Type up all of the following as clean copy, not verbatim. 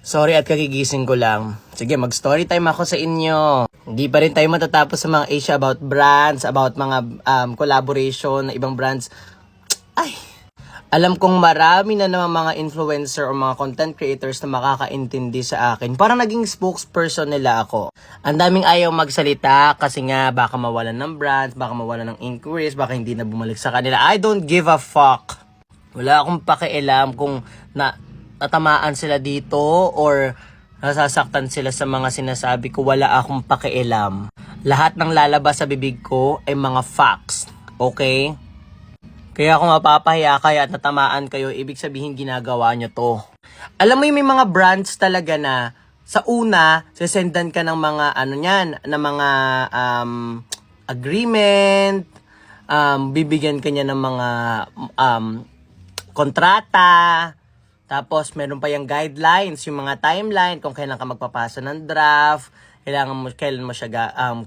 Sorry at kagigising ko lang. Sige, mag-story time ako sa inyo. Hindi pa rin tayo matatapos sa mga Asia about brands, about mga collaboration ng ibang brands. Ay, alam kong marami na naman mga influencer o mga content creators na makakaintindi sa akin. Parang naging spokesperson nila ako. Ang daming ayaw magsalita kasi nga baka mawalan ng brands, baka mawalan ng inquiries, baka hindi na bumalik sa kanila. I don't give a fuck. Wala akong pakialam kung natamaan sila dito or nasasaktan sila sa mga sinasabi ko. Wala akong pakialam. Lahat ng lalabas sa bibig ko ay mga facts. Okay? Kaya kung mapapahiya kayo at natamaan kayo, ibig sabihin ginagawa nyo to. Alam mo yung may mga brands talaga na sa una, sisendan ka ng mga ng mga agreement, bibigyan ka niya ng mga kontrata, tapos meron pa yung guidelines, yung mga timeline kung kailan ka magpapasa ng draft,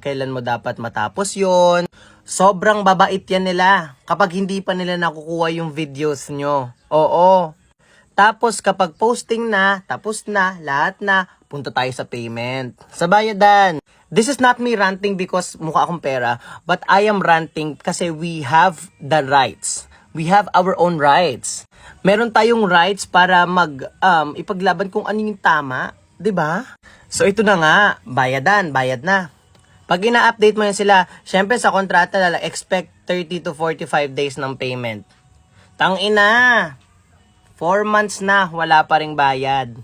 kailan mo dapat matapos yon. Sobrang babait yan nila kapag hindi pa nila nakukuha yung videos nyo. Oo. Tapos kapag posting na, tapos na, lahat na, punta tayo sa payment. Sa bayadan. This is not me ranting because mukha akong pera, but I am ranting kasi we have the rights. We have our own rights. Meron tayong rights para ipaglaban kung ano yung tama, 'di ba? So ito na nga, bayad na. Pag ina-update mo yan sila, syempre sa kontrata expect 30 to 45 days ng payment. Tangina, 4 months na, wala pa ring bayad.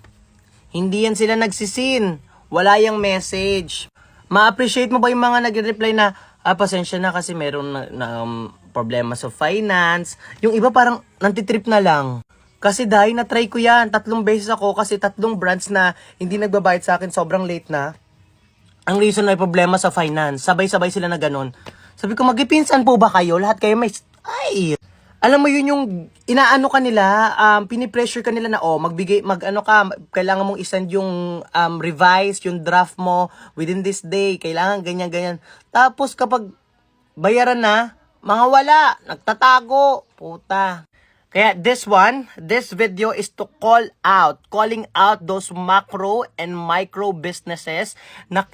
Hindi yan sila nagsisin. Wala yung message. Ma-appreciate mo ba yung mga nagre-reply na, pasensya na kasi meron na problema sa finance. Yung iba parang nantitrip na lang. Kasi dahil na-try ko yan, 3 beses ako kasi 3 brands na hindi nagbabayad sa akin, sobrang late na. Ang reason may problema sa finance. Sabay-sabay sila na ganun. Sabi ko, magipinsan po ba kayo? Lahat kayo may... Ay! Alam mo yun yung inaano ka nila, pinipressure ka nila na, kailangan mong isend yung revise, yung draft mo within this day. Kailangan ganyan-ganyan. Tapos kapag bayaran na, mga wala, nagtatago. Puta. Kaya this video is to calling out those macro and micro businesses na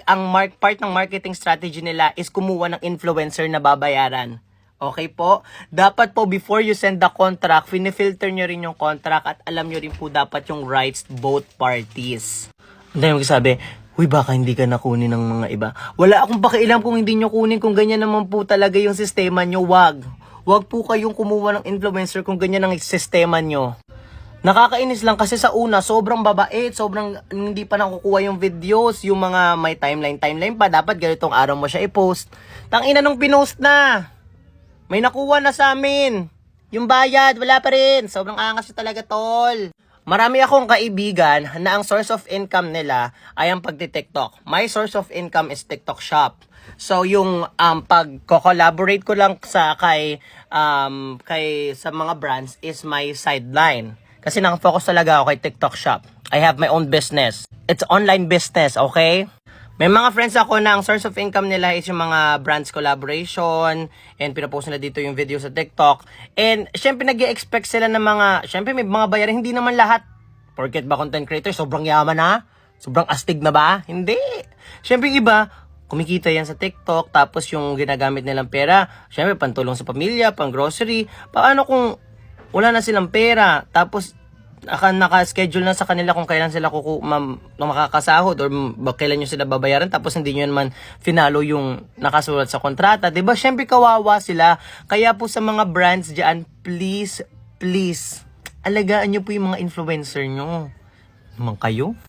part ng marketing strategy nila is kumuha ng influencer na babayaran. Okay po? Dapat po before you send the contract, finifilter nyo rin yung contract at alam nyo rin po dapat yung rights both parties. Hindi mo sabi, huy baka hindi ka nakunin ng mga iba. Wala akong pakialam kung hindi nyo kunin, kung ganyan naman po talaga yung sistema nyo, wag. Wag po kayong kumuha ng influencer kung ganyan ang sistema nyo. Nakakainis lang kasi sa una, sobrang babait, sobrang hindi pa nakukuha yung videos, yung mga may timeline pa, dapat ganitong araw mo siya i-post. Tangina nung pinost na. May nakuha na sa amin. Yung bayad, wala pa rin. Sobrang angas na talaga, tol. Marami akong kaibigan na ang source of income nila ay ang pagti-TikTok. My source of income is TikTok shop. So yung pag-collaborate ko lang sa mga brands is my sideline. Kasi nang-focus talaga ako kay TikTok shop. I have my own business. It's online business, okay? May mga friends ako na ang source of income nila is yung mga brands collaboration and pinapost nila dito yung video sa TikTok. And syempre nag-i-expect sila ng syempre may mga bayaran, hindi naman lahat. Porket ba content creator, sobrang yaman na? Sobrang astig na ba? Hindi. Syempre iba, kumikita yan sa TikTok, tapos yung ginagamit nilang pera, syempre pantulong sa pamilya, pang grocery. Paano kung wala na silang pera, tapos naka-schedule na sa kanila kung kailan sila makakasahod or kailan nyo sila babayaran, tapos hindi nyo naman finalo yung nakasulat sa kontrata, diba? Syempre kawawa sila. Kaya po sa mga brands dyan, please, alagaan nyo po yung mga influencer nyo. Naman kayo?